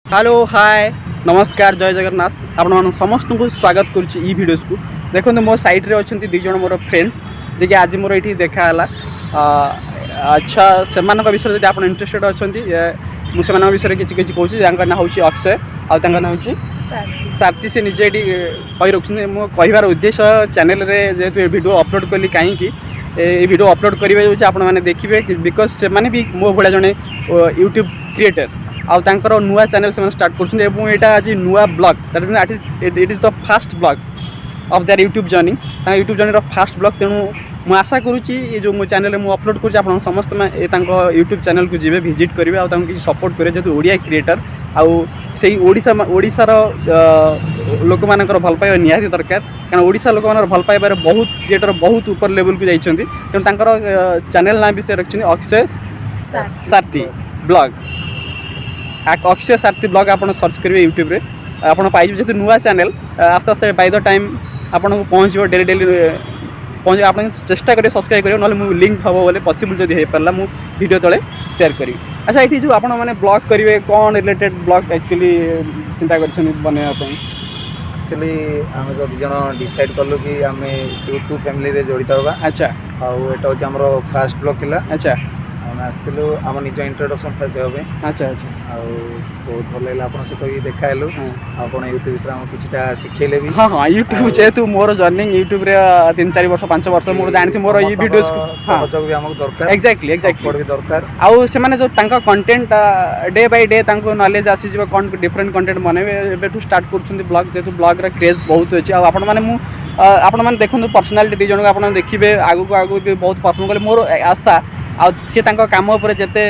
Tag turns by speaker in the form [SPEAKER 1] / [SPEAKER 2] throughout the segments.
[SPEAKER 1] Hello hi नमस्कार जय जगन्नाथ आपण समस्त को स्वागत करुच्ची ई वीडियोस को देखो मो साइड रे अच्छा दुई जन मोर फ्रेंड्स जे कि आज मोर ये देखाला अच्छा से विषय जब आप इंटरेस्टेड अच्छा मुझे विषय किसी किसी कहूँ ना हूँ अक्षय आना हूँ सारथी से निजे कही रखुच्छे मो कहार उद्देश्य चैनल जेहेतु वीडियो अपलोड कली कहीं वीडियो अपलोड करेंगे आपण मैंने देखिए बिकज से भी मो भाया जड़े यूट्यूब क्रिएटर आउ तांकर नुआ चैनल से स्टार्ट कर आज नुआ blog that it is the fast blog of their YouTube journey YouTube journey fast blog तेणु मुझे आशा करुच्ची जो मो चैनल में अपलोड कर समस्त यूट्यूब चैनल को जी विजिट करेंगे और किसी सपोर्ट करेंगे जेहतु ओडिया क्रिएटर आउ से ओडिशार लोक मानकर भल पाइबा निहाती दरकार कारण ओडिशा लोक मानकर भल पाइबार बहुत क्रिएटर बहुत ऊपर लेवल को जाइछन्ति तेणु तांकर चैनल ना विषय रखिछन्ति अक्षय सारती ब्लॉग अक्षय सारती ब्लॉग आप सर्च करेंगे यूट्यूब रे आपड़ पाइबे जेहतु नुआ चैनल आस्ते आस्ते बाय द टाइम आपको पहुँच डेली डेली पहुँच आप चेष्टा करेंगे सब्सक्राइब करेंगे ना लिंक हम बोले पॉसिबल जब हो पारा मुझे वीडियो तले शेयर करी। अच्छा ये जो आप ब्लॉग करेंगे कौन रिलेटेड ब्लॉग एक्चुअली चिंता कर बनवाई
[SPEAKER 2] एक्चुअली आम जो दुज डिसाइड कलु कि आम यूट्यूब फैमिली रे जड़ित होगा।
[SPEAKER 1] अच्छा
[SPEAKER 2] आउ एटा होची हमरो फर्स्ट ब्लॉग थिला।
[SPEAKER 1] अच्छा
[SPEAKER 2] हम आस्तिलु आम निज इंट्रोडक्शन फर्स्ट देबे।
[SPEAKER 1] अच्छा अच्छा
[SPEAKER 2] आउ बहुत भल लागला आपन सहित भी देखाइलु आपन यूट्यूब विषय हम किछटा सिखेले भी।
[SPEAKER 1] हां हां यूट्यूब जेतु मोर जर्नी यूट्यूब रे 3-4 वर्ष 5 वर्ष मोर जानथि मोर ई वीडियोस
[SPEAKER 2] सहयोग भी हमक दरकार।
[SPEAKER 1] एक्जेक्टली
[SPEAKER 2] सपोर्ट भी दरकार
[SPEAKER 1] आउ से माने जो तांका कंटेंट डे बाय डे तांको नॉलेज आसी जिवो कोन डिफरेंट कंटेंट बनेबे एबे टू स्टार्ट करछुंती ब्लॉग जेतु ब्लॉग रा क्रेज बहुत अछि आ आपण माने मु आपण माने देखंतु पर्सनालिटी दी जण को आपण देखिबे आगु आगु भी बहुत परफॉर्म करे मोर आशा आ सी काम उपर जिते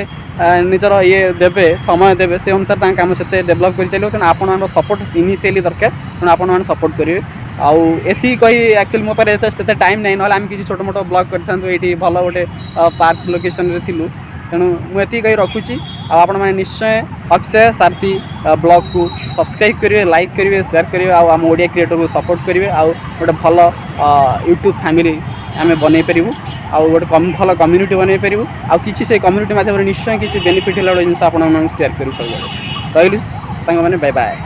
[SPEAKER 1] निजर ये देवे समय देवे से अनुसार काम से डेभलप कर चलो तेणु आप सपोर्ट इनिशियली दरकार तेणु आप सपोर्ट करेंगे आउ एति कही एक्चुअली मो पारे से टाइम नहीं ना आम किसी छोट मोट ब्लॉग कर भल गोटे पार्क लोकेशन रे थिलु तेणु मुझे कही रखुची आपण मैंने निश्चय अक्षय सारथी ब्लॉग को सब्सक्राइब करेंगे लाइक करेंगे शेयर करेंगे आम ओडिया क्रिएटर को सपोर्ट करेंगे आउ गोटे भल यूट्यूब फैमिली आम बनई पारू आउ गोटे भल कम्युनिटी बनई पारू आउ किसी से कम्युनिटी माध्यम निश्चय किसी बेनिफिट है जिन आप शेयर करूँ सब रही सांग मैंने बाय बाय।